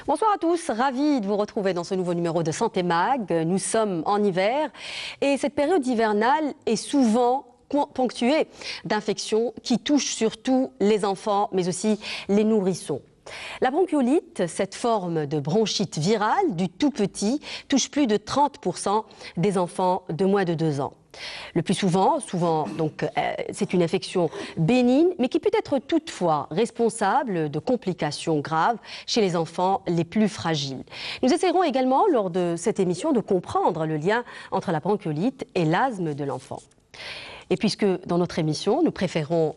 Bonsoir à tous, ravi de vous retrouver dans ce nouveau numéro de Santé Mag. Nous sommes en hiver et cette période hivernale est souvent ponctuée d'infections qui touchent surtout les enfants mais aussi les nourrissons. La bronchiolite, cette forme de bronchite virale du tout petit, touche plus de 30% des enfants de moins de 2 ans. Le plus souvent, c'est une infection bénigne, mais qui peut être toutefois responsable de complications graves chez les enfants les plus fragiles. Nous essaierons également, lors de cette émission, de comprendre le lien entre la bronchiolite et l'asthme de l'enfant. Et puisque dans notre émission, nous préférons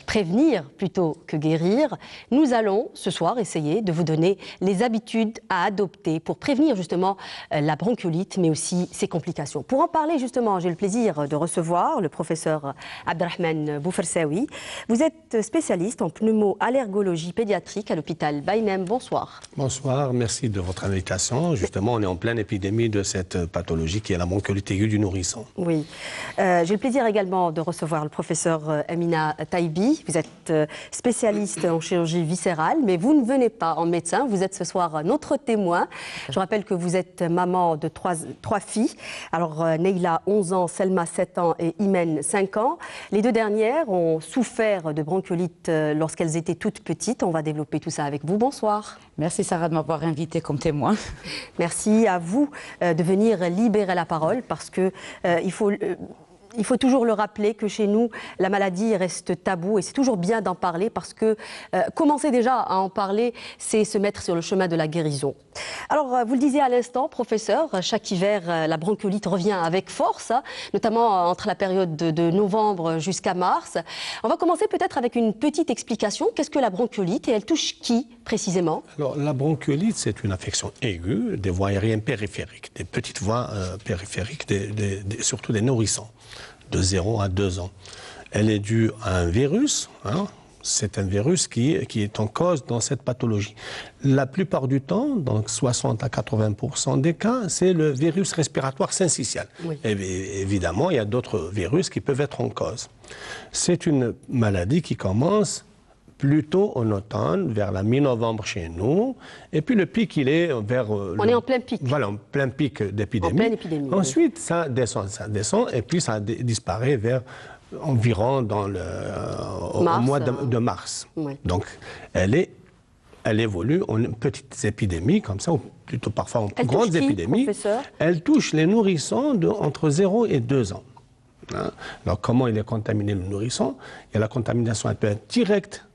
prévenir plutôt que guérir, nous allons ce soir essayer de vous donner les habitudes à adopter pour prévenir justement la bronchiolite, mais aussi ses complications. Pour en parler justement, j'ai le plaisir de recevoir le professeur Abdelrahmane Boufersaoui. Vous êtes spécialiste en pneumo-allergologie pédiatrique à l'hôpital Baïnem. Bonsoir. Bonsoir, merci de votre invitation. Justement, on est en pleine épidémie de cette pathologie qui est la bronchiolite aiguë du nourrisson. Oui. J'ai le plaisir également de recevoir le professeur Amina Taïbi. Vous êtes spécialiste en chirurgie viscérale, mais vous ne venez pas en médecin. Vous êtes ce soir notre témoin. Je rappelle que vous êtes maman de trois filles. Alors, Neila, 11 ans, Selma, 7 ans et Imen, 5 ans. Les deux dernières ont souffert de bronchiolite lorsqu'elles étaient toutes petites. On va développer tout ça avec vous. Bonsoir. Merci Sarah de m'avoir invitée comme témoin. Merci à vous de venir libérer la parole parce que il faut toujours le rappeler que chez nous, la maladie reste taboue et c'est toujours bien d'en parler parce que commencer déjà à en parler, c'est se mettre sur le chemin de la guérison. Alors, vous le disiez à l'instant, professeur, chaque hiver, la bronchiolite revient avec force, notamment entre la période de novembre jusqu'à mars. On va commencer peut-être avec une petite explication. Qu'est-ce que la bronchiolite et elle touche qui précisément? Alors, la bronchiolite, c'est une infection aiguë des voies aériennes périphériques, des petites voies périphériques, surtout des nourrissons, de 0 à 2 ans. Elle est due à un virus, c'est un virus qui est en cause dans cette pathologie. La plupart du temps, donc 60 à 80% des cas, c'est le virus respiratoire syncytial. Oui. Et évidemment, il y a d'autres virus qui peuvent être en cause. C'est une maladie qui commence plutôt en automne, vers la mi-novembre chez nous. Et puis le pic, il est vers... On est en plein pic. Voilà, en plein pic d'épidémie. En pleine épidémie. Ensuite, oui. ça descend, et puis ça disparaît vers environ au mois de mars. Oui. Donc, elle évolue en petites épidémies, comme ça, ou plutôt parfois en grandes épidémies. Professeur ? Elle touche les nourrissons entre 0 et 2 ans. Alors, comment il est contaminé, le nourrisson? Il y a la contamination, elle peut être directe,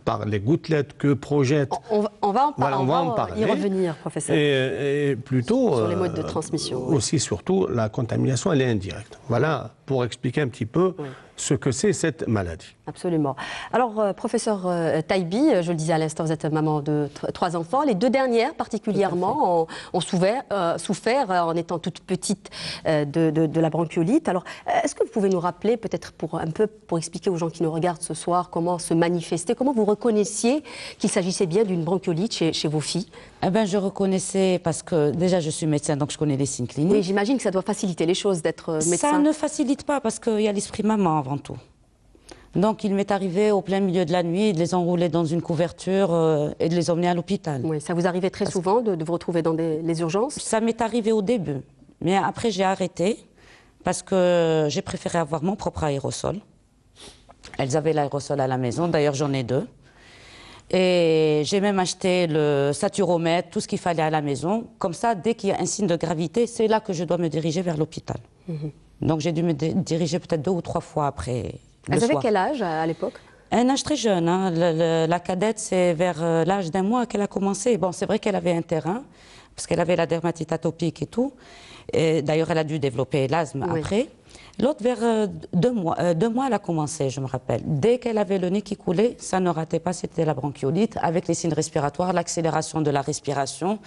par les gouttelettes que projette... On va en parler. Y revenir, professeur. Et plutôt... Sur les modes de transmission. Aussi, surtout, la contamination, elle est indirecte. Voilà, pour expliquer un petit peu ce que c'est cette maladie. Absolument. Alors, professeur Taïbi, je le disais à l'instant, vous êtes maman de 3 enfants. Les 2 dernières, particulièrement, ont souffert en étant toutes petites de la bronchiolite. Alors, est-ce que vous pouvez nous rappeler, peut-être pour expliquer aux gens qui nous regardent ce soir, comment se manifester, comment vous reconnaissiez qu'il s'agissait bien d'une bronchiolite chez vos filles? Eh bien, je reconnaissais parce que, déjà, je suis médecin, donc je connais les signes cliniques. Oui, j'imagine que ça doit faciliter les choses d'être médecin. Ça ne facilite pas parce qu'il y a l'esprit maman avant tout. Donc, il m'est arrivé au plein milieu de la nuit de les enrouler dans une couverture et de les emmener à l'hôpital. Oui, ça vous arrivait très souvent de vous retrouver dans les urgences? Ça m'est arrivé au début, mais après j'ai arrêté parce que j'ai préféré avoir mon propre aérosol. Elles avaient l'aérosol à la maison, d'ailleurs j'en ai 2. Et j'ai même acheté le saturomètre, tout ce qu'il fallait à la maison. Comme ça, dès qu'il y a un signe de gravité, c'est là que je dois me diriger vers l'hôpital. Donc j'ai dû me diriger peut-être 2 ou 3 fois après. Elles avaient quel âge à l'époque? Un âge très jeune. La cadette, c'est vers l'âge d'1 mois qu'elle a commencé. Bon, c'est vrai qu'elle avait un terrain, parce qu'elle avait la dermatite atopique et tout. D'ailleurs, elle a dû développer l'asthme après. L'autre, vers 2 mois, 2 mois, elle a commencé, je me rappelle. Dès qu'elle avait le nez qui coulait, ça ne ratait pas, c'était la bronchiolite, avec les signes respiratoires, l'accélération de la respiration,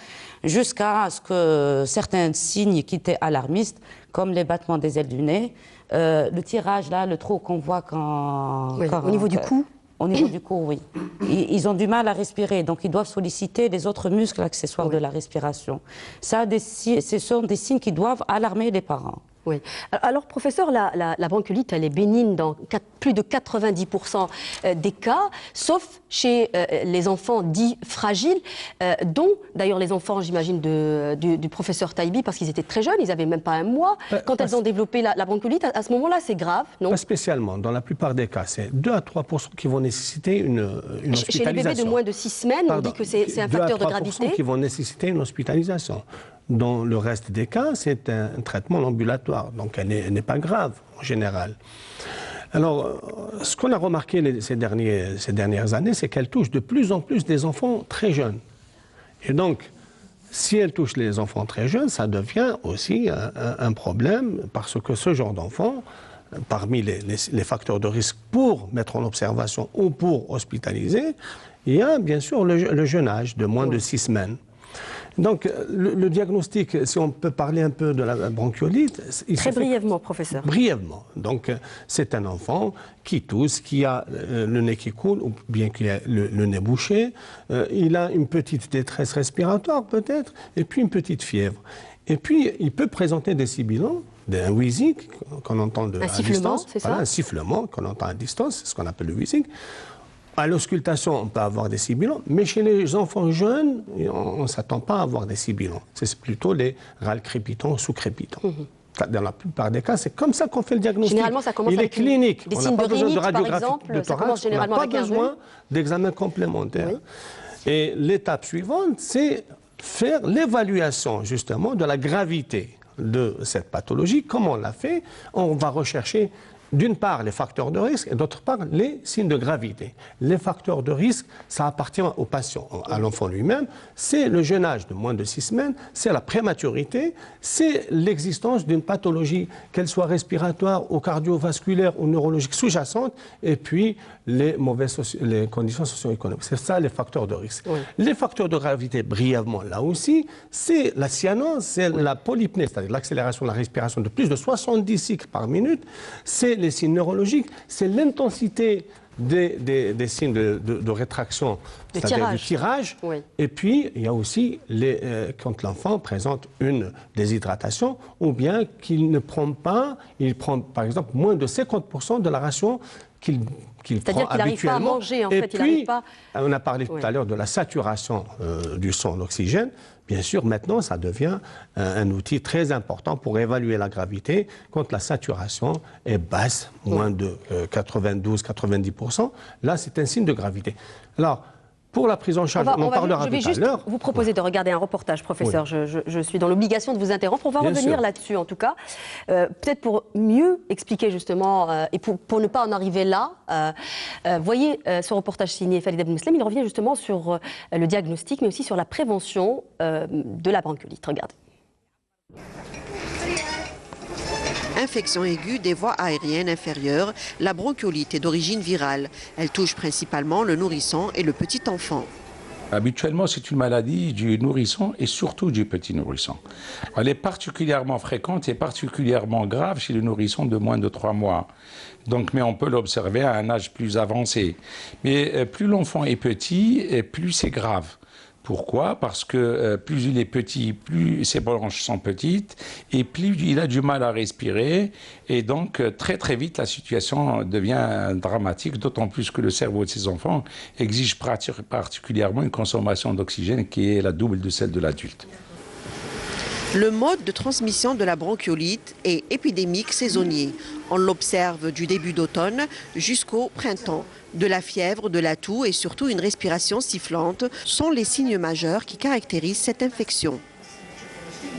jusqu'à ce que certains signes qui étaient alarmistes, comme les battements des ailes du nez, le tirage, là, le trou qu'on voit quand... Oui, au niveau du cou? Au niveau du cou, oui. Ils ont du mal à respirer, donc ils doivent solliciter les autres muscles accessoires de la respiration. Ça, ce sont des signes qui doivent alarmer les parents. Oui. Alors, professeur, la bronchiolite, elle est bénigne dans plus de 90% des cas, sauf chez les enfants dits fragiles, dont d'ailleurs les enfants, j'imagine, du professeur Taïbi, parce qu'ils étaient très jeunes, ils n'avaient même pas un mois. Quand elles ont développé la bronchiolite, à ce moment-là, c'est grave, non? Pas spécialement. Dans la plupart des cas, c'est 2 à 3% qui vont nécessiter une hospitalisation. Chez les bébés de moins de 6 semaines, on dit que c'est un facteur de gravité. 2 à 3% qui vont nécessiter une hospitalisation. Dans le reste des cas, c'est un traitement ambulatoire, donc elle n'est pas grave en général. Alors, ce qu'on a remarqué ces dernières années, c'est qu'elle touche de plus en plus des enfants très jeunes. Et donc, si elle touche les enfants très jeunes, ça devient aussi un problème, parce que ce genre d'enfants, parmi les facteurs de risque pour mettre en observation ou pour hospitaliser, il y a bien sûr le jeune âge de moins de 6 semaines. Donc, le diagnostic, si on peut parler un peu de la bronchiolite... Très brièvement, professeur. Brièvement. Donc, c'est un enfant qui tousse, qui a le nez qui coule, ou bien qui a le nez bouché. Il a une petite détresse respiratoire, peut-être, et puis une petite fièvre. Et puis, il peut présenter des sibilants, un wheezing, qu'on entend à distance. C'est ça ? Voilà, un sifflement qu'on entend à distance, c'est ce qu'on appelle le wheezing. À l'auscultation, on peut avoir des sibilants, mais chez les enfants jeunes, on ne s'attend pas à avoir des sibilants. C'est plutôt les râles crépitants ou sous-crépitants. Dans la plupart des cas, c'est comme ça qu'on fait le diagnostic. Généralement, ça commence avec clinique. Des signes de rhinite, par exemple, de thorax, on n'a pas besoin d'examen complémentaire. Oui. Et l'étape suivante, c'est faire l'évaluation, justement, de la gravité de cette pathologie. Comment on l'a fait? On va rechercher d'une part les facteurs de risque et d'autre part les signes de gravité. Les facteurs de risque, ça appartient au patient, à l'enfant lui-même. C'est le jeune âge de moins de 6 semaines, c'est la prématurité, c'est l'existence d'une pathologie, qu'elle soit respiratoire ou cardiovasculaire ou neurologique sous-jacente, et puis les conditions socio-économiques. C'est ça les facteurs de risque. Oui. Les facteurs de gravité, brièvement, là aussi, c'est la cyanose, c'est la polypnée, c'est-à-dire l'accélération de la respiration de plus de 70 cycles par minute, c'est les signes neurologiques, c'est l'intensité des signes de rétraction, c'est-à-dire du tirage. Oui. Et puis, il y a aussi quand l'enfant présente une déshydratation ou bien qu'il ne prend pas, il prend par exemple moins de 50% de la ration qu'il prend habituellement. C'est-à-dire qu'il n'arrive pas à manger, en fait. Puis, on a parlé tout à l'heure de la saturation du sang en oxygène. Bien sûr, maintenant, ça devient un outil très important pour évaluer la gravité quand la saturation est basse, moins de 92-90%. Là, c'est un signe de gravité. Alors, pour la prise en charge, on en parlera tout à l'heure. Je vais juste vous proposer de regarder un reportage, professeur. Oui. Je suis dans l'obligation de vous interrompre. On va revenir là-dessus, en tout cas. Peut-être pour mieux expliquer, justement, et pour ne pas en arriver là. Voyez ce reportage signé Falid Abdelmousselem. Il revient justement sur le diagnostic, mais aussi sur la prévention de la bronchiolite. Regardez. Infection aiguë des voies aériennes inférieures, la bronchiolite est d'origine virale. Elle touche principalement le nourrisson et le petit enfant. Habituellement, c'est une maladie du nourrisson et surtout du petit nourrisson. Elle est particulièrement fréquente et particulièrement grave chez le nourrisson de moins de 3 mois. Donc, mais on peut l'observer à un âge plus avancé. Mais plus l'enfant est petit, plus c'est grave. Pourquoi? Parce que plus il est petit, plus ses bronches sont petites et plus il a du mal à respirer. Et donc, très très vite, la situation devient dramatique, d'autant plus que le cerveau de ces enfants exige particulièrement une consommation d'oxygène qui est la double de celle de l'adulte. Le mode de transmission de la bronchiolite est épidémique saisonnier. On l'observe du début d'automne jusqu'au printemps. De la fièvre, de la toux et surtout une respiration sifflante sont les signes majeurs qui caractérisent cette infection.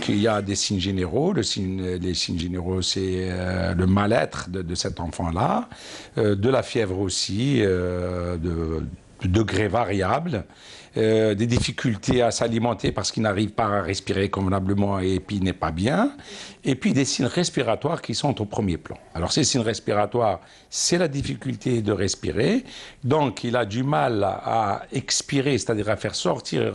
Il y a des signes généraux. Les signes généraux, c'est le mal-être de cet enfant-là, de la fièvre aussi, de degrés variables, des difficultés à s'alimenter parce qu'il n'arrive pas à respirer convenablement et puis il n'est pas bien, et puis des signes respiratoires qui sont au premier plan. Alors ces signes respiratoires, c'est la difficulté de respirer, donc il a du mal à expirer, c'est-à-dire à faire sortir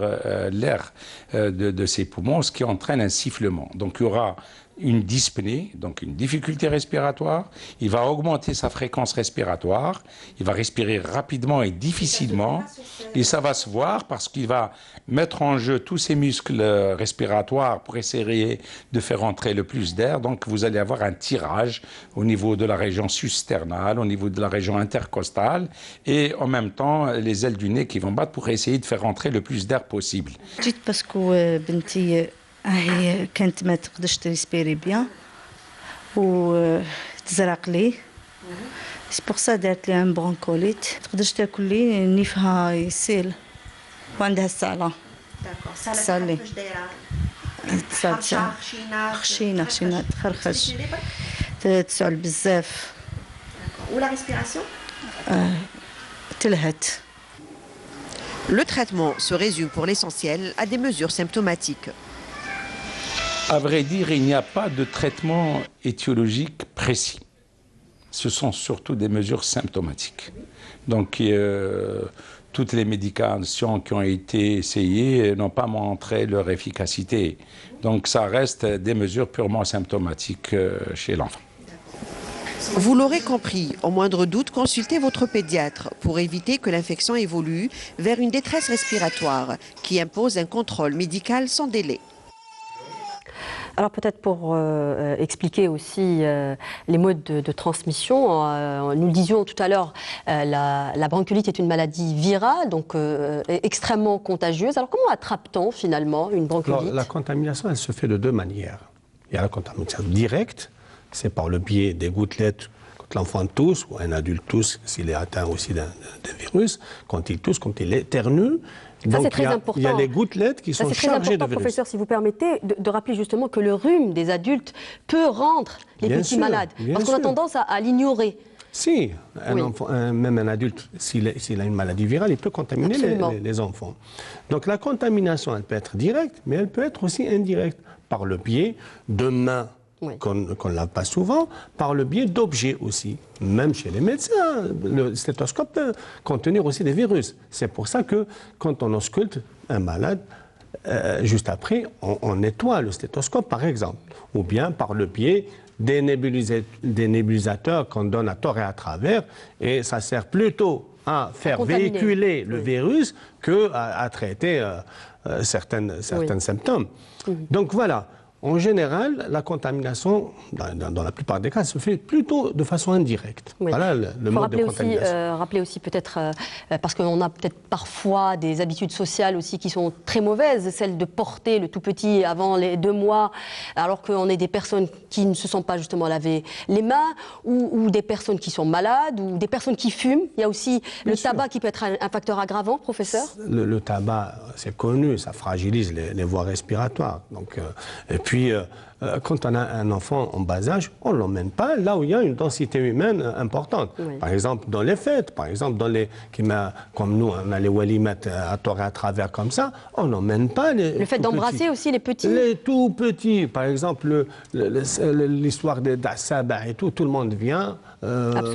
l'air de ses poumons, ce qui entraîne un sifflement. Donc il y aura une dyspnée, donc une difficulté respiratoire, il va augmenter sa fréquence respiratoire, il va respirer rapidement et difficilement, et ça va se voir parce qu'il va mettre en jeu tous ses muscles respiratoires pour essayer de faire entrer le plus d'air. Donc vous allez avoir un tirage au niveau de la région susternale, au niveau de la région intercostale, et en même temps les ailes du nez qui vont battre pour essayer de faire entrer le plus d'air possible. جيت باسكو بنتي هي كانت ما تقدرش تريسبيري بيان وتزرق لي سي بور سا دارت لي ان برونكوليت تقدرش تاكل لي نيفها يسيل وعندها السالة سالي خشينة تخرخش تسعل بزاف ولا respiration تلهت. Le traitement se résume pour l'essentiel à des mesures symptomatiques. À vrai dire, il n'y a pas de traitement étiologique précis. Ce sont surtout des mesures symptomatiques. Donc, toutes les médications qui ont été essayées n'ont pas montré leur efficacité. Donc, ça reste des mesures purement symptomatiques chez l'enfant. Vous l'aurez compris, au moindre doute, consultez votre pédiatre pour éviter que l'infection évolue vers une détresse respiratoire qui impose un contrôle médical sans délai. Alors peut-être pour expliquer aussi les modes de transmission, nous le disions tout à l'heure, la bronchiolite est une maladie virale, donc extrêmement contagieuse. Alors comment attrape-t-on finalement une bronchiolite? Alors, la contamination, elle se fait de deux manières. Il y a la contamination directe, c'est par le biais des gouttelettes quand l'enfant tousse, ou un adulte tousse s'il est atteint aussi d'un virus, quand il tousse, quand il éternue. Ça, donc très important. Il y a les gouttelettes qui sont chargées de virus. Professeur, si vous permettez, de rappeler justement que le rhume des adultes peut rendre les petits malades. Parce qu'on a tendance à l'ignorer. Si, même un adulte, s'il a une maladie virale, il peut contaminer les enfants. Donc la contamination, elle peut être directe, mais elle peut être aussi indirecte, par le biais de mains qu'on ne lave pas souvent, par le biais d'objets aussi. Même chez les médecins, le stéthoscope peut contenir aussi des virus. C'est pour ça que quand on ausculte un malade, juste après, on nettoie le stéthoscope, par exemple. Ou bien par le biais des nébulisateurs qu'on donne à tort et à travers, et ça sert plutôt à faire véhiculer le virus qu'à traiter certains symptômes. Donc voilà. En général, la contamination, dans la plupart des cas, se fait plutôt de façon indirecte. Oui. Voilà le mode de contamination. Rappeler aussi peut-être, parce qu'on a peut-être parfois des habitudes sociales aussi qui sont très mauvaises, celle de porter le tout petit avant les 2 mois, alors qu'on est des personnes qui ne se sont pas justement lavé les mains, ou des personnes qui sont malades, ou des personnes qui fument. Il y a aussi le tabac qui peut être un facteur aggravant, professeur. Le tabac, c'est connu, ça fragilise les voies respiratoires. Donc, et puis, quand on a un enfant en bas âge, on ne l'emmène pas là où il y a une densité humaine importante. Oui. Par exemple, dans les fêtes, par exemple, comme nous, on a les walimat à tort et à travers comme ça, on n'emmène pas les. Le fait d'embrasser aussi les petits. Les tout petits. Par exemple, l'histoire des Sabah et tout le monde vient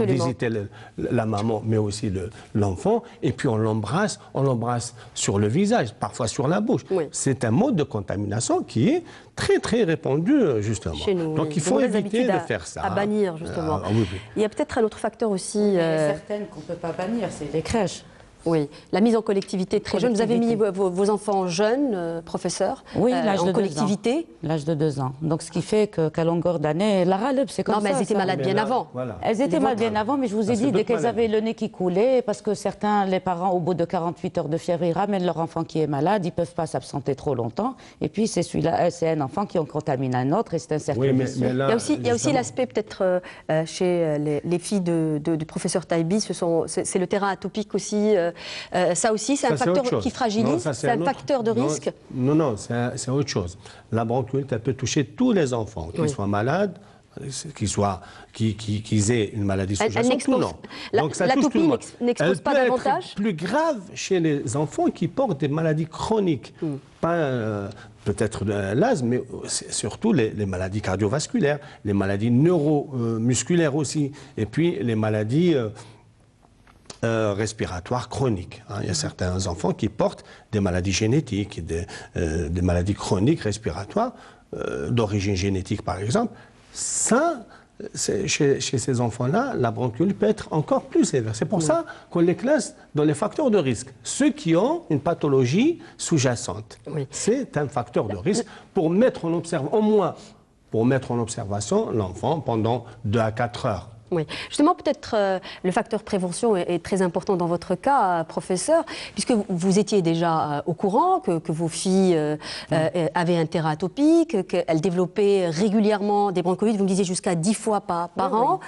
visiter la maman, mais aussi l'enfant, et puis on l'embrasse sur le visage, parfois sur la bouche. Oui. C'est un mode de contamination qui est très très répandu justement. Chez nous, donc il faut éviter de faire ça. À bannir justement. Oui. Il y a peut-être un autre facteur aussi. Il y a certaines qu'on ne peut pas bannir, c'est les crèches. Oui, la mise en collectivité très jeune. Vous avez mis vos enfants jeunes, professeur, oui, l'âge de collectivité. L'âge de 2 ans. Donc ce qui fait qu'à longueur d'année, la râle, c'est comme ça. Non, mais elles étaient malades bien avant. Voilà. Elles étaient malades bien avant, mais je vous ai dit, dès qu'elles avaient le nez qui coulait, parce que certains, les parents, au bout de 48 heures de fièvre, ils ramènent leur enfant qui est malade, ils ne peuvent pas s'absenter trop longtemps. Et puis c'est celui-là, c'est un enfant qui en contamine un autre, et c'est un cercle vicieux. Il y a aussi l'aspect peut-être chez les filles du professeur Taïbi, c'est le terrain atopique aussi. Ça aussi, c'est un facteur qui fragilise, c'est un facteur de risque. Non, c'est autre chose. La bronchiolite, elle peut toucher tous les enfants, qu'ils soient malades, qu'ils aient une maladie sous-jacente ou non. Donc ça touche tout le monde. N'expose pas davantage. Elle peut être plus grave chez les enfants qui portent des maladies chroniques. Pas peut-être l'asthme, mais surtout les maladies cardiovasculaires, les maladies neuromusculaires aussi, et puis les maladies respiratoires chroniques. Il y a certains enfants qui portent des maladies génétiques, des maladies chroniques respiratoires d'origine génétique, par exemple, ça, chez ces enfants-là, la bronchiolite peut être encore plus sévère. C'est pour ça qu'on les classe dans les facteurs de risque. Ceux qui ont une pathologie sous-jacente, c'est un facteur de risque pour mettre en observation, au moins pour mettre en observation l'enfant pendant 2 à 4 heures. Oui, justement, peut-être le facteur prévention est très important dans votre cas, professeur, puisque vous étiez déjà au courant que vos filles avaient un terrain atopique, qu'elles développaient régulièrement des bronchiolites, vous me disiez jusqu'à 10 fois par an.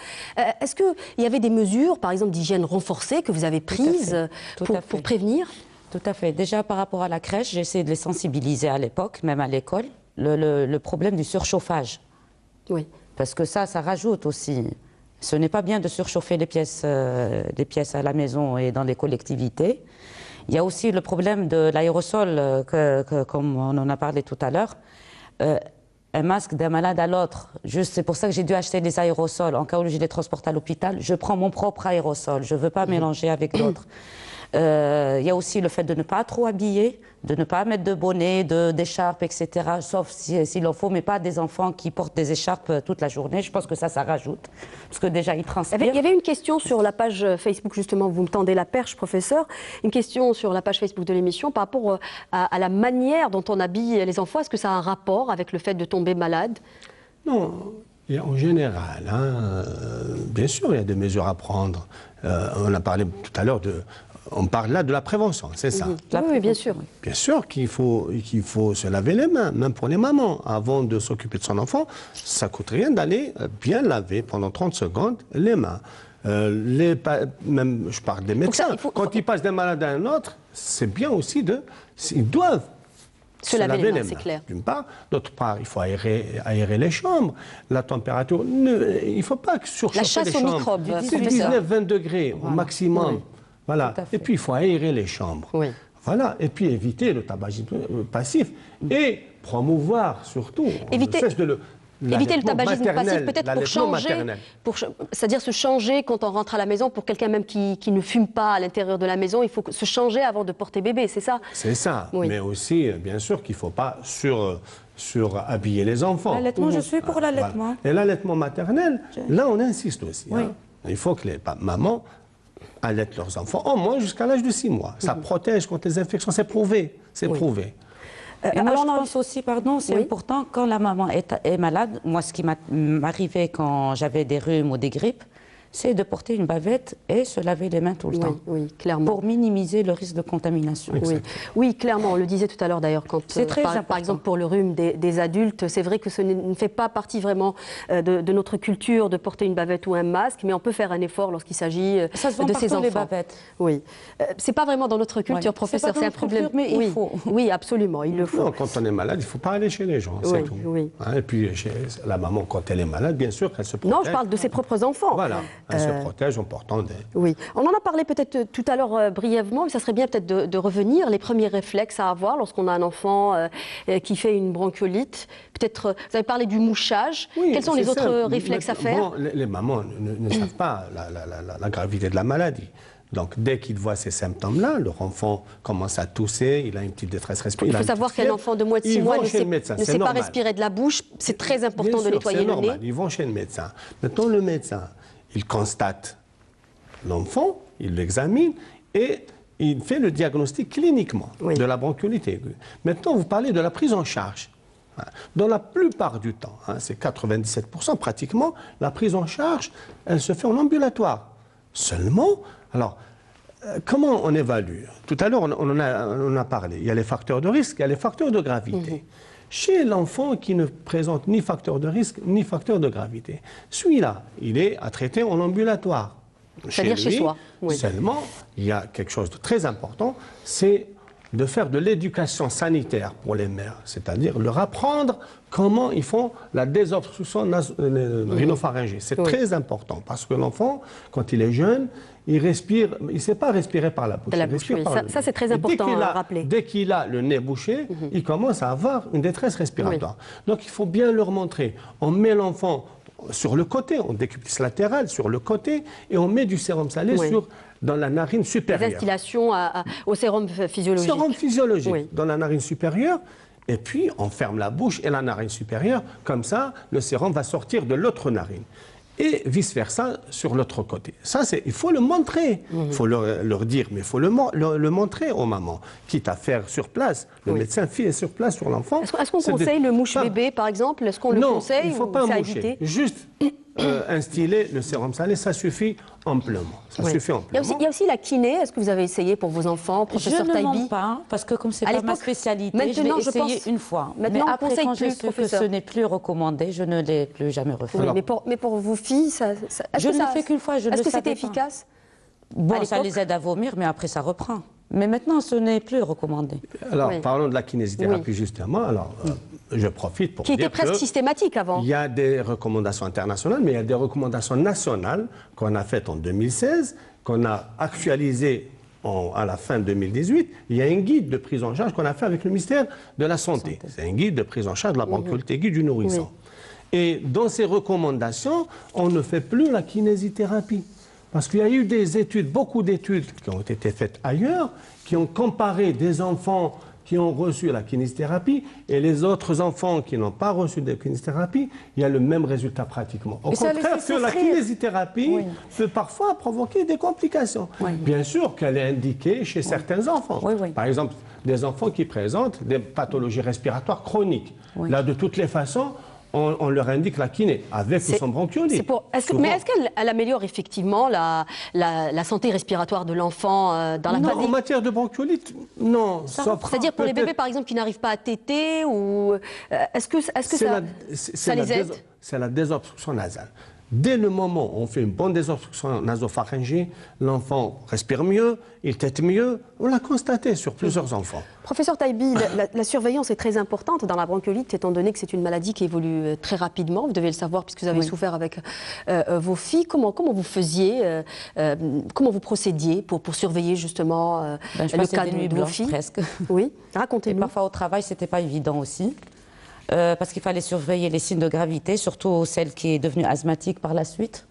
Est-ce qu'il y avait des mesures, par exemple d'hygiène renforcée, que vous avez prises pour prévenir? Tout à fait. Déjà, par rapport à la crèche, j'ai essayé de les sensibiliser à l'époque, même à l'école, le problème du surchauffage. Oui. Parce que ça rajoute aussi. Ce n'est pas bien de surchauffer les pièces à la maison et dans les collectivités. Il y a aussi le problème de l'aérosol, comme on en a parlé tout à l'heure. Un masque d'un malade à l'autre, c'est pour ça que j'ai dû acheter des aérosols. En cas où je les transporte à l'hôpital, je prends mon propre aérosol. Je ne veux pas mélanger avec d'autres. Il y a aussi le fait de ne pas trop habiller, de ne pas mettre de bonnet, d'écharpe, etc. Sauf s'il en faut, mais pas des enfants qui portent des écharpes toute la journée. Je pense que ça rajoute, parce que déjà, ils transpirent. Il y avait une question sur la page Facebook, justement, vous me tendez la perche, professeur. Une question sur la page Facebook de l'émission par rapport à la manière dont on habille les enfants. Est-ce que ça a un rapport avec le fait de tomber malade? Non. En général, bien sûr, il y a des mesures à prendre. On a parlé tout à l'heure on parle là de la prévention, c'est ça. Oui, bien sûr. Bien sûr qu'il faut se laver les mains, même pour les mamans. Avant de s'occuper de son enfant, ça ne coûte rien d'aller bien laver pendant 30 secondes les mains. Même, je parle des médecins. Quand ils passent d'un malade à un autre, c'est bien aussi ils doivent se laver les mains, c'est clair. D'une part. D'autre part, il faut aérer les chambres. La température, il ne faut pas surchauffer les chambres. La chasse aux microbes, c'est 19-20 degrés au maximum. Voilà. Et puis, il faut aérer les chambres. Oui. Voilà. Et puis, éviter le tabagisme passif. Et promouvoir, surtout, éviter le tabagisme passif, peut-être pour changer, c'est-à-dire se changer quand on rentre à la maison. Pour quelqu'un même qui ne fume pas à l'intérieur de la maison, il faut se changer avant de porter bébé, c'est ça? C'est ça. Oui. Mais aussi, bien sûr, qu'il ne faut pas surhabiller les enfants. L'allaitement, je suis pour l'allaitement. Voilà. Et l'allaitement maternel, là, on insiste aussi. Oui. Il faut que les mamans allaitent leurs enfants, au moins jusqu'à l'âge de 6 mois. Ça protège contre les infections, c'est prouvé. C'est prouvé. Et moi, je pense aussi, c'est important, quand la maman est malade, moi, ce qui m'arrivait quand j'avais des rhumes ou des grippes, c'est de porter une bavette et se laver les mains tout le temps. Oui, clairement. Pour minimiser le risque de contamination. Oui, clairement. On le disait tout à l'heure d'ailleurs, quand par exemple pour le rhume des adultes, c'est vrai que ce ne fait pas partie vraiment de notre culture de porter une bavette ou un masque, mais on peut faire un effort lorsqu'il s'agit de ces enfants. Les bavettes. Oui. C'est pas vraiment dans notre culture, professeur, c'est un problème. Mais il faut. Oui, absolument, il le faut. Non, quand on est malade, il ne faut pas aller chez les gens, c'est tout. Et puis la maman, quand elle est malade, bien sûr qu'elle se protège. Non, je parle de ses propres enfants. Voilà. Elle se protège en portant des... Oui, on en a parlé peut-être tout à l'heure brièvement, mais ça serait bien peut-être de revenir. Les premiers réflexes à avoir lorsqu'on a un enfant qui fait une bronchiolite. Peut-être, vous avez parlé du mouchage. Quels sont les autres réflexes à faire? Les mamans ne savent pas la gravité de la maladie. Donc, dès qu'ils voient ces symptômes-là, leur enfant commence à tousser, il a une petite détresse respiratoire. Il faut savoir qu'un enfant de moins de 6 mois ne sait pas respirer de la bouche. C'est très important de nettoyer le nez. Ils vont chez le médecin. Maintenant, le médecin, il constate l'enfant, il l'examine et il fait le diagnostic cliniquement de la bronchiolite aiguë. Maintenant, vous parlez de la prise en charge. Dans la plupart du temps, c'est 97% pratiquement, la prise en charge, elle se fait en ambulatoire. Seulement, alors, comment on évalue? Tout à l'heure, on en a parlé. Il y a les facteurs de risque, il y a les facteurs de gravité. Chez l'enfant qui ne présente ni facteur de risque, ni facteur de gravité, celui-là, il est à traiter en ambulatoire. C'est-à-dire chez soi. Seulement, il y a quelque chose de très important, c'est de faire de l'éducation sanitaire pour les mères, c'est-à-dire leur apprendre comment ils font la désobstruction rhinopharyngée. C'est très important parce que l'enfant, quand il est jeune, il ne sait pas respirer par la bouche. Ça, c'est très important à rappeler. Dès qu'il a le nez bouché, il commence à avoir une détresse respiratoire. Donc il faut bien leur montrer. On met l'enfant sur le côté, on décuplisse latéral sur le côté et on met du sérum salé dans la narine supérieure. Des instillations au sérum physiologique. Sérum physiologique dans la narine supérieure. et puis on ferme la bouche et la narine supérieure. Comme ça, le sérum va sortir de l'autre narine. Et vice-versa sur l'autre côté. Ça, il faut le montrer. Il faut leur dire, mais il faut le montrer aux mamans. Quitte à faire sur place. Le médecin fait sur place sur l'enfant. Est-ce qu'on conseille le mouche-bébé, par exemple? Est-ce qu'on le conseille? Non, il ne faut pas moucher. Juste instiller le sérum salé, ça suffit amplement. Ça suffit amplement. Il y a aussi la kiné. Est-ce que vous avez essayé pour vos enfants, professeur Taïbi? Je ne mens pas, parce que comme c'est pas ma spécialité, je l'ai essayé une fois. Maintenant, mais après, quand je sais que ce n'est plus recommandé, je ne l'ai plus jamais refait. Oui, mais pour vos filles, je ne l'ai fait qu'une fois, je ne le savais pas. Est-ce que c'était efficace? Bon, ça les aide à vomir, mais après ça reprend. Mais maintenant, ce n'est plus recommandé. Alors, parlons de la kinésithérapie justement. Alors, je profite pour dire qui était presque systématique avant. Il y a des recommandations internationales, mais il y a des recommandations nationales qu'on a faites en 2016, qu'on a actualisées à la fin 2018. Il y a un guide de prise en charge qu'on a fait avec le ministère de la Santé. C'est un guide de prise en charge de la bronchiolite aiguë du nourrisson. Et dans ces recommandations, on ne fait plus la kinésithérapie. Parce qu'il y a eu des études, beaucoup d'études qui ont été faites ailleurs, qui ont comparé des enfants qui ont reçu la kinésithérapie et les autres enfants qui n'ont pas reçu de kinésithérapie, il y a le même résultat pratiquement. Au contraire, que la kinésithérapie peut parfois provoquer des complications. Bien sûr qu'elle est indiquée chez certains enfants. Par exemple, des enfants qui présentent des pathologies respiratoires chroniques. Là, de toutes les façons, on leur indique la kiné, avec ou sans bronchiolite. Mais est-ce qu'elle améliore effectivement la santé respiratoire de l'enfant dans la Non, en matière de bronchiolite, non. C'est-à-dire pour les bébés, par exemple, qui n'arrivent pas à téter, ou est-ce que ça les aide? C'est la désobstruction nasale. Dès le moment où on fait une bonne désobstruction nasopharyngée, l'enfant respire mieux, il tète mieux. On l'a constaté sur plusieurs enfants. Professeur Taïbi, la surveillance est très importante dans la bronchiolite, étant donné que c'est une maladie qui évolue très rapidement. Vous devez le savoir puisque vous avez souffert avec vos filles. Comment vous faisiez, comment vous procédiez pour surveiller justement le cas de vos filles? Presque. Oui, racontez-nous. Parfois au travail, c'était pas évident aussi. Parce qu'il fallait surveiller les signes de gravité, surtout celle qui est devenue asthmatique par la suite.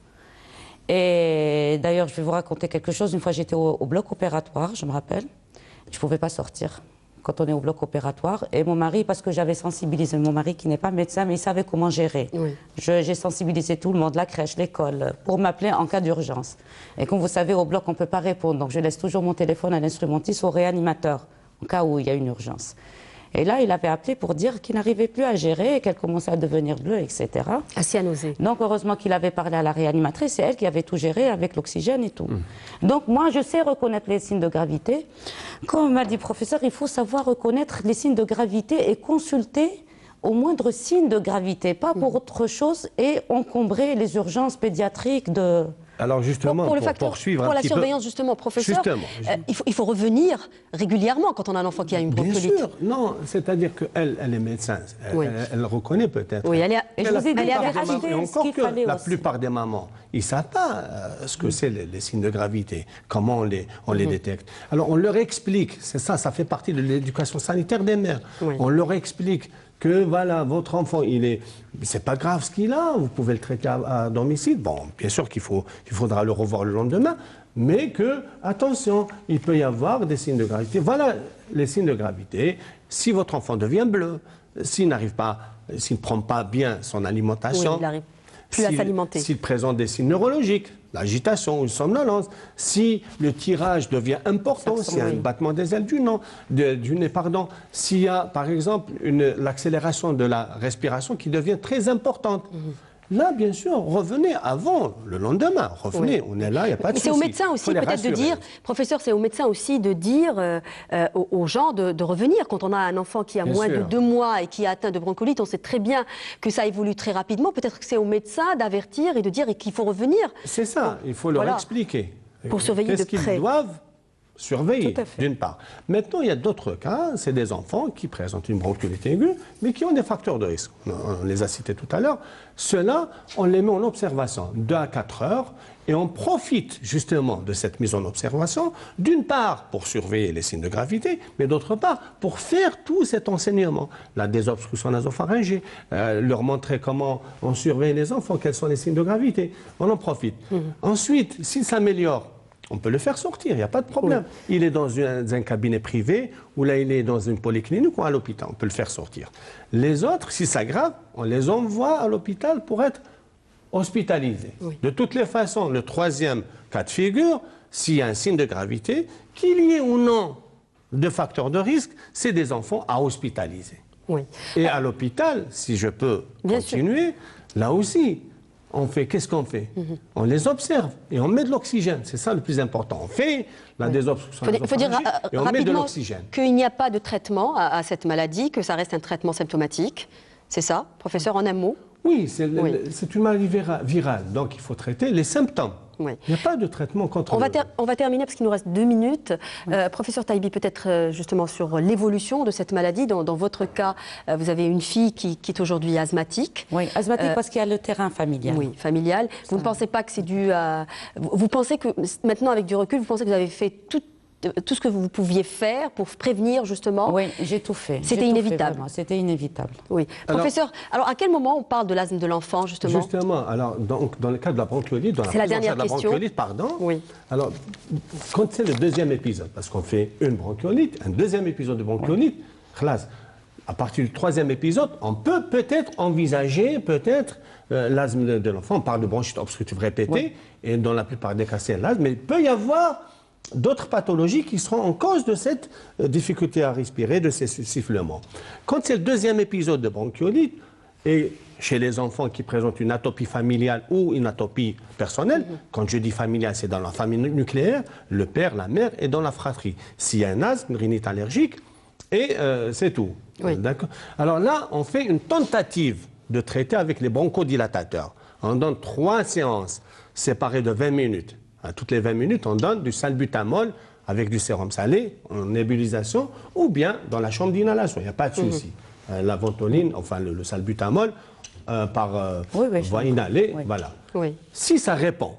Et d'ailleurs, je vais vous raconter quelque chose. Une fois, j'étais au bloc opératoire, je me rappelle. Je ne pouvais pas sortir quand on est au bloc opératoire. Et mon mari, parce que j'avais sensibilisé mon mari qui n'est pas médecin, mais il savait comment gérer. J'ai sensibilisé tout le monde, la crèche, l'école, pour m'appeler en cas d'urgence. Et comme vous savez, au bloc, on ne peut pas répondre. Donc je laisse toujours mon téléphone à l'instrumentiste, au réanimateur, en cas où il y a une urgence. Et là, il avait appelé pour dire qu'il n'arrivait plus à gérer, qu'elle commençait à devenir bleue, etc. À cyanose. Donc, heureusement qu'il avait parlé à la réanimatrice, c'est elle qui avait tout géré avec l'oxygène et tout. Donc, moi, je sais reconnaître les signes de gravité. Comme m'a dit le professeur, il faut savoir reconnaître les signes de gravité et consulter au moindre signe de gravité, pas pour autre chose, et encombrer les urgences pédiatriques de... Alors justement, pour poursuivre pour la surveillance, justement, professeur, il faut revenir régulièrement quand on a un enfant qui a une bronchiolite. Bien sûr, non, c'est-à-dire qu'elle est médecin, elle reconnaît peut-être. Oui, elle est et encore que la plupart des mamans, ils ne savent pas ce que c'est les signes de gravité, comment on les détecte. Alors on leur explique, c'est ça fait partie de l'éducation sanitaire des mères. On leur explique que voilà, votre enfant, c'est pas grave ce qu'il a, vous pouvez le traiter à domicile. Bon, bien sûr qu'il faudra le revoir le lendemain, mais que, attention, il peut y avoir des signes de gravité. Voilà les signes de gravité. Si votre enfant devient bleu, s'il ne prend pas bien son alimentation, il n'arrive plus à s'alimenter. S'il présente des signes neurologiques, l'agitation ou une somnolence, si le tirage devient important, s'il y a un battement des ailes du nez, s'il y a par exemple l'accélération de la respiration qui devient très importante. Là, bien sûr, revenez avant, le lendemain, revenez, on est là, il n'y a pas de souci. Mais c'est au médecin aussi peut-être de dire, professeur, c'est au médecin aussi de dire aux gens de revenir. Quand on a un enfant qui a moins de 2 mois et qui est atteint de bronchiolite, on sait très bien que ça évolue très rapidement. Peut-être que c'est au médecin d'avertir et de dire qu'il faut revenir. C'est ça, il faut leur expliquer. Pour surveiller de près. Qu'est-ce qu'ils doivent surveiller, d'une part. Maintenant, il y a d'autres cas, c'est des enfants qui présentent une bronchiolite aiguë, mais qui ont des facteurs de risque. On les a cités tout à l'heure. Ceux-là, on les met en observation 2 à 4 heures, et on profite justement de cette mise en observation, d'une part pour surveiller les signes de gravité, mais d'autre part pour faire tout cet enseignement, la désobstruction nasopharyngée, leur montrer comment on surveille les enfants, quels sont les signes de gravité. On en profite. Ensuite, s'ils s'améliorent, on peut le faire sortir, il n'y a pas de problème. Oui. Il est dans un cabinet privé, ou là il est dans une polyclinique ou à l'hôpital, on peut le faire sortir. Les autres, si ça grave, on les envoie à l'hôpital pour être hospitalisés. Oui. De toutes les façons, le troisième cas de figure, s'il y a un signe de gravité, qu'il y ait ou non de facteurs de risque, c'est des enfants à hospitaliser. Oui. Et à l'hôpital, si je peux continuer, là aussi, on fait, qu'est-ce qu'on fait? On les observe et on met de l'oxygène. C'est ça le plus important. On fait la désobstruction il faut dire et on met de l'oxygène. Qu'il n'y a pas de traitement à cette maladie, que ça reste un traitement symptomatique. C'est ça, professeur, en un mot? Oui, c'est une maladie virale, donc il faut traiter les symptômes. Oui. Il n'y a pas de traitement contre on va terminer parce qu'il nous reste 2 minutes. Oui. Professeur Taïbi, peut-être justement sur l'évolution de cette maladie. Dans votre cas, vous avez une fille qui est aujourd'hui asthmatique. Oui, asthmatique parce qu'il y a le terrain familial. Oui, familial. Vous ne pensez pas que c'est dû à... Vous pensez que, maintenant avec du recul, vous pensez que vous avez fait tout ce que vous pouviez faire pour prévenir justement? Oui, j'ai tout fait. C'était inévitable. C'était inévitable. Oui. Professeur, alors à quel moment on parle de l'asthme de l'enfant justement? Justement, alors donc, dans le cas de la bronchiolite, c'est la dernière question. Oui. Alors, quand c'est le deuxième épisode, parce qu'on fait une bronchiolite, un deuxième épisode de bronchiolite, à partir du troisième épisode, on peut peut-être envisager l'asthme de l'enfant. On parle de bronchite obstructive répétée, et dans la plupart des cas, c'est l'asthme, mais il peut y avoir d'autres pathologies qui seront en cause de cette difficulté à respirer, de ces sifflements. Quand c'est le deuxième épisode de bronchiolite, et chez les enfants qui présentent une atopie familiale ou une atopie personnelle, quand je dis familiale, c'est dans la famille nucléaire, le père, la mère et dans la fratrie. S'il y a un asthme, une rhinite allergique, et c'est tout. Oui. D'accord. Alors là, on fait une tentative de traiter avec les bronchodilatateurs. On donne 3 séances séparées de 20 minutes. À toutes les 20 minutes, on donne du salbutamol avec du sérum salé en nébulisation ou bien dans la chambre d'inhalation. Il n'y a pas de souci. La ventoline, enfin le salbutamol par voie inhalée, voilà. Oui. Si ça répond,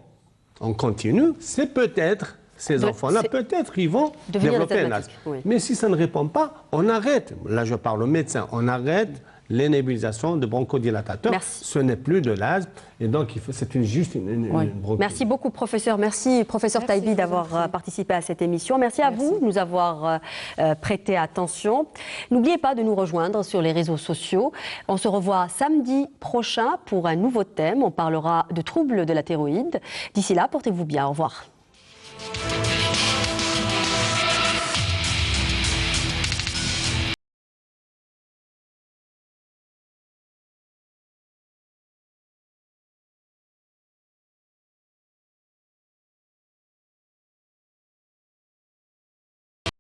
on continue, c'est peut-être, ces enfants-là, peut-être ils vont développer un asthme. Oui. Mais si ça ne répond pas, on arrête. Là, je parle au médecin, on arrête les nébulisations de bronchodilatateurs. Merci. Ce n'est plus de l'asthme. Et donc, c'est juste une bronchiolite. Merci beaucoup, professeur. Merci, professeur Taïbi, d'avoir participé à cette émission. Merci à vous de nous avoir prêté attention. N'oubliez pas de nous rejoindre sur les réseaux sociaux. On se revoit samedi prochain pour un nouveau thème. On parlera de troubles de la thyroïde. D'ici là, portez-vous bien. Au revoir.